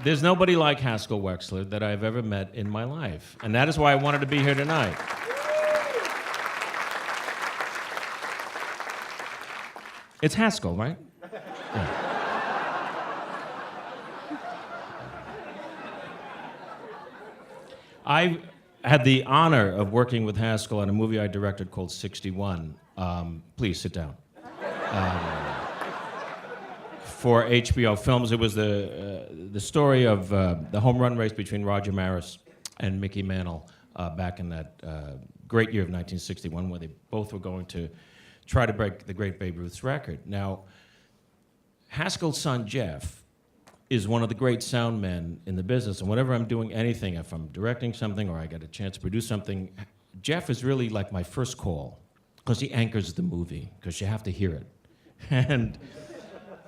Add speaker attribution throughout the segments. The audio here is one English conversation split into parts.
Speaker 1: There's nobody like Haskell Wexler that I've ever met in my life. And that is why I wanted to be here tonight. It's Haskell, right? Yeah. I had the honor of working with Haskell on a movie I directed called 61. Please sit down. For HBO Films, it was the story of the home run race between Roger Maris and Mickey Mantle back in that great year of 1961, where they both were going to try to break the great Babe Ruth's record. Now, Haskell's son, Jeff, is one of the great sound men in the business, and whenever I'm doing anything, if I'm directing something or I get a chance to produce something, Jeff is really like my first call, because he anchors the movie, because you have to hear it.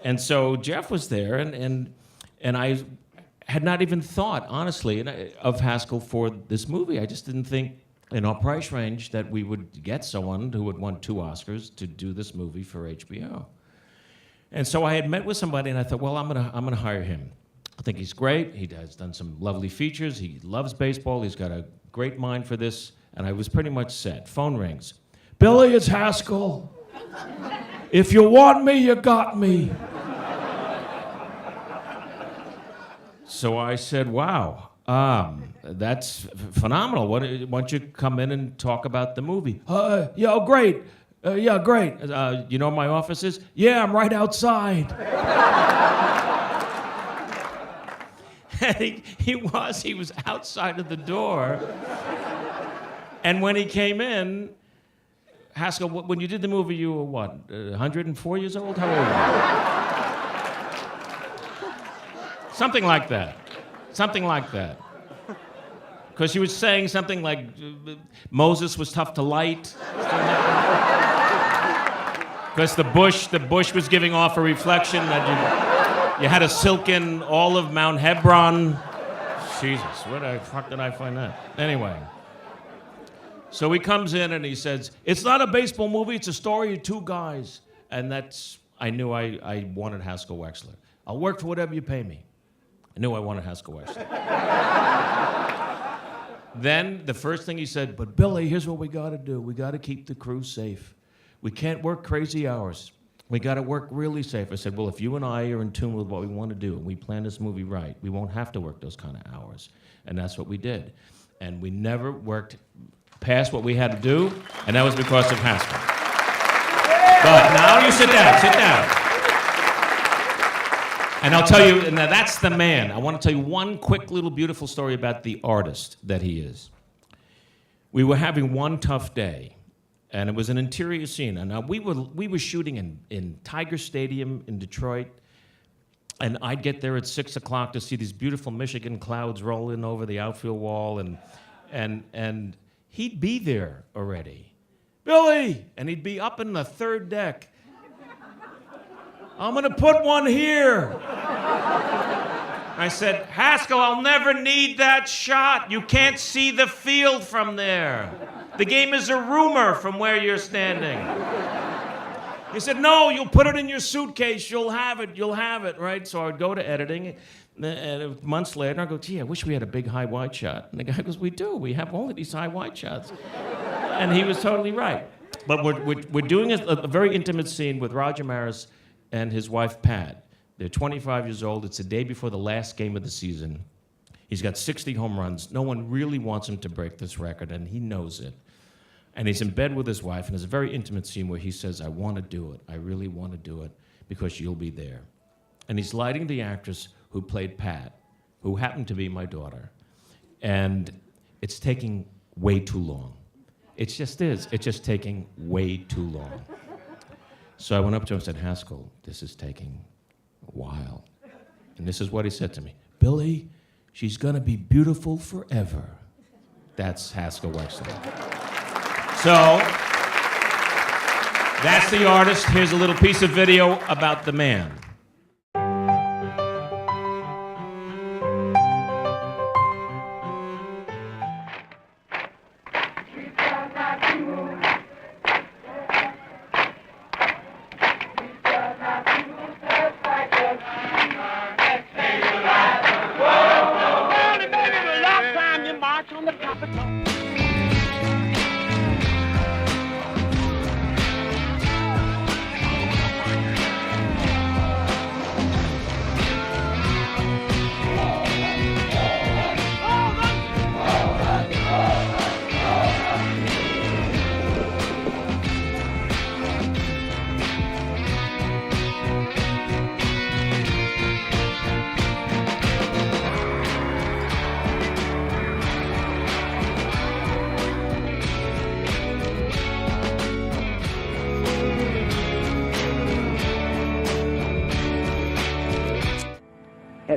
Speaker 1: And so Jeff was there, and I had not even thought, honestly, of Haskell for this movie. I just didn't think in our price range that we would get someone who had won 2 Oscars to do this movie for HBO. And so I had met with somebody, and I thought, well, I'm gonna hire him. I think he's great. He has done some lovely features. He loves baseball. He's got a great mind for this. And I was pretty much set. Phone rings. Billy, it's Haskell. If you want me, you got me. So I said, wow, that's phenomenal. Why don't you come in and talk about the movie? Yeah, great. Yeah, great. You know where my office is? Yeah, I'm right outside. And he was outside of the door. And when he came in, Haskell, when you did the movie, you were what, 104 years old? How old were you? Something like that. Something like that. Because he was saying something like Moses was tough to light. Because the bush was giving off a reflection that you had to silk in all of Mount Hebron. Jesus, where the fuck did I find that? Anyway. So he comes in and he says, it's not a baseball movie, it's a story of 2 guys. And I knew I wanted Haskell Wexler. I'll work for whatever you pay me. I knew I wanted Haskell Wexler. Then the first thing he said, but Billy, here's what we gotta do. We gotta keep the crew safe. We can't work crazy hours. We gotta work really safe. I said, well, if you and I are in tune with what we want to do and we plan this movie right, we won't have to work those kind of hours. And that's what we did. And we never worked past what we had to do, and that was because of Haskell. But now you sit down. And I'll tell you, now that's the man. I want to tell you one quick little beautiful story about the artist that he is. We were having one tough day, and it was an interior scene. And we were shooting in Tiger Stadium in Detroit, and I'd get there at 6 o'clock to see these beautiful Michigan clouds roll in over the outfield wall, and he'd be there already. Billy! And he'd be up in the 3rd deck. I'm gonna put one here. I said, Haskell, I'll never need that shot. You can't see the field from there. The game is a rumor from where you're standing. He said, no, you'll put it in your suitcase. You'll have it, right? So I'd go to editing, and months later, I'd go, gee, I wish we had a big high wide shot. And the guy goes, we do. We have all of these high wide shots. And he was totally right. But we're doing a very intimate scene with Roger Maris and his wife, Pat. They're 25 years old. It's the day before the last game of the season. He's got 60 home runs. No one really wants him to break this record, and he knows it. And he's in bed with his wife, and there's a very intimate scene where he says, I want to do it. I really want to do it because you'll be there. And he's lighting the actress who played Pat, who happened to be my daughter. And it's taking way too long. It just is. It's just taking way too long. So I went up to him and said, Haskell, this is taking a while. And this is what he said to me. Billy, she's gonna be beautiful forever. That's Haskell Wexler. So, that's the artist. Here's a little piece of video about the man.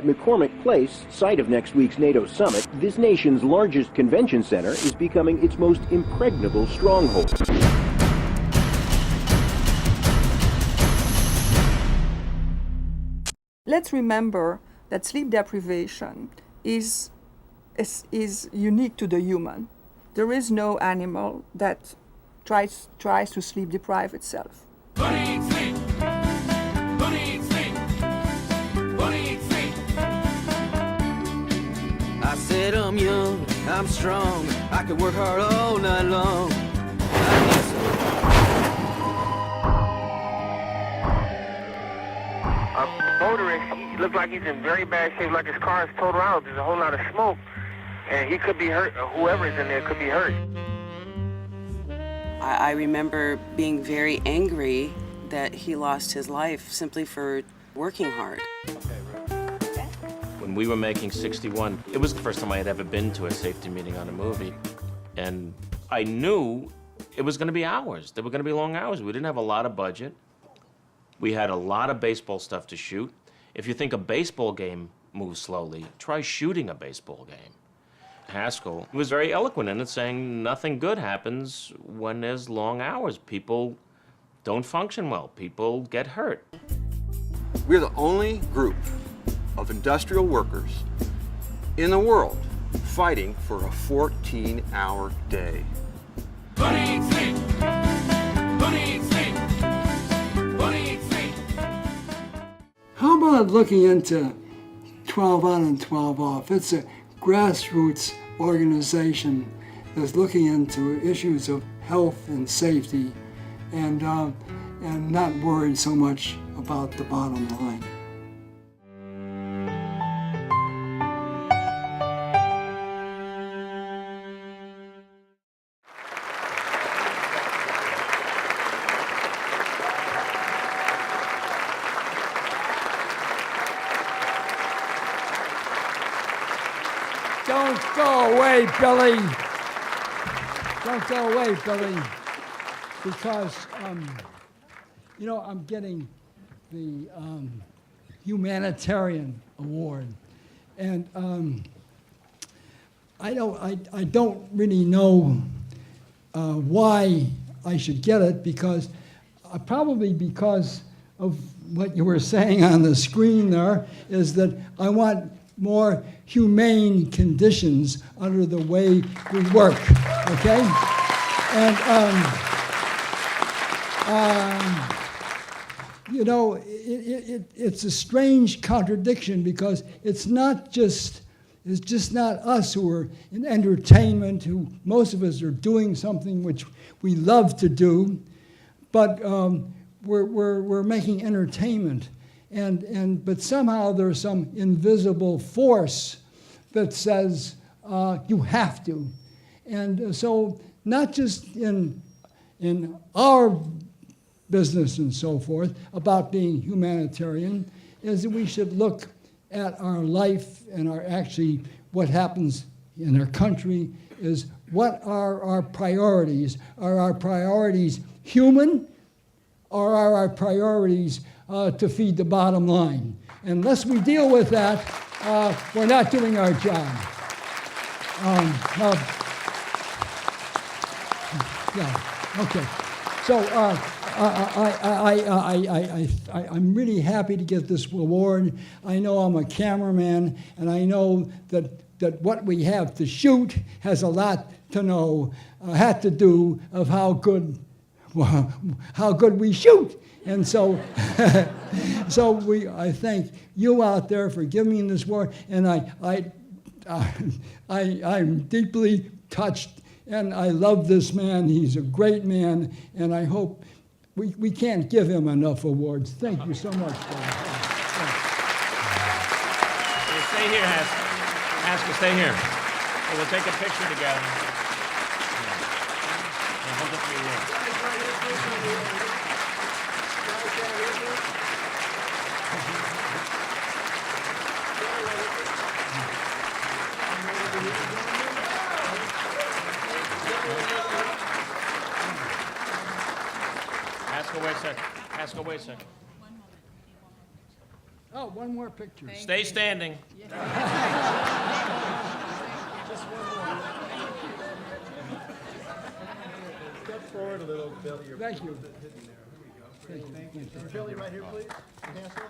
Speaker 2: At McCormick Place, site of next week's NATO summit, this nation's largest convention center is becoming its most impregnable stronghold.
Speaker 3: Let's remember that sleep deprivation is unique to the human. There is no animal that tries to sleep deprive itself.
Speaker 4: Who needs sleep? Who needs sleep? Who needs sleep? I said I'm young, I'm strong, I can work hard all night long.
Speaker 5: A motorist, he looked like he's in very bad shape, like his car is totaled out. There's a whole lot of smoke, and he could be hurt, or whoever's in there could be hurt.
Speaker 6: I remember being very angry that he lost his life simply for working hard.
Speaker 1: When we were making 61, it was the first time I had ever been to a safety meeting on a movie. And I knew it was going to be hours. There were going to be long hours. We didn't have a lot of budget. We had a lot of baseball stuff to shoot. If you think a baseball game moves slowly, try shooting a baseball game. Haskell was very eloquent in it, saying nothing good happens when there's long hours. People don't function well. People get hurt.
Speaker 7: We're the only group of industrial workers in the world fighting for a 14-hour day.
Speaker 4: Who needs sleep? Who needs sleep? Who needs sleep?
Speaker 8: How about looking into 12 on and 12 off? It's a grassroots organization that's looking into issues of health and safety and not worried so much about the bottom line. Don't go away, Billy. Don't go away, Billy, because, you know, I'm getting the Humanitarian Award. And I don't really know why I should get it, because probably because of what you were saying on the screen there, is that I want more humane conditions under the way we work, okay? And, you know, it's a strange contradiction, because it's just not us who are in entertainment, who most of us are doing something which we love to do, but we're making entertainment. But somehow there's some invisible force that says you have to. And so not just in our business and so forth about being humanitarian, is that we should look at our life and actually what happens in our country is what are our priorities? Are our priorities human, or are our priorities to feed the bottom line? Unless we deal with that, we're not doing our job. Yeah, okay. So I'm really happy to get this award. I know I'm a cameraman, and I know that what we have to shoot has a lot to had to do of how good we shoot. And so, I thank you out there for giving me this award, and I'm deeply touched, and I love this man. He's a great man, and I hope we can't give him enough awards. Thank you so much.
Speaker 1: Stay here, Haskell, stay here. So we'll take a picture together. And hold it for you. Haskell, wait a second.
Speaker 8: Oh, one more picture.
Speaker 1: Stay standing.
Speaker 9: Step forward a little, Billy.
Speaker 8: Thank you.
Speaker 9: Thank you. Billy, right here, please. Haskell.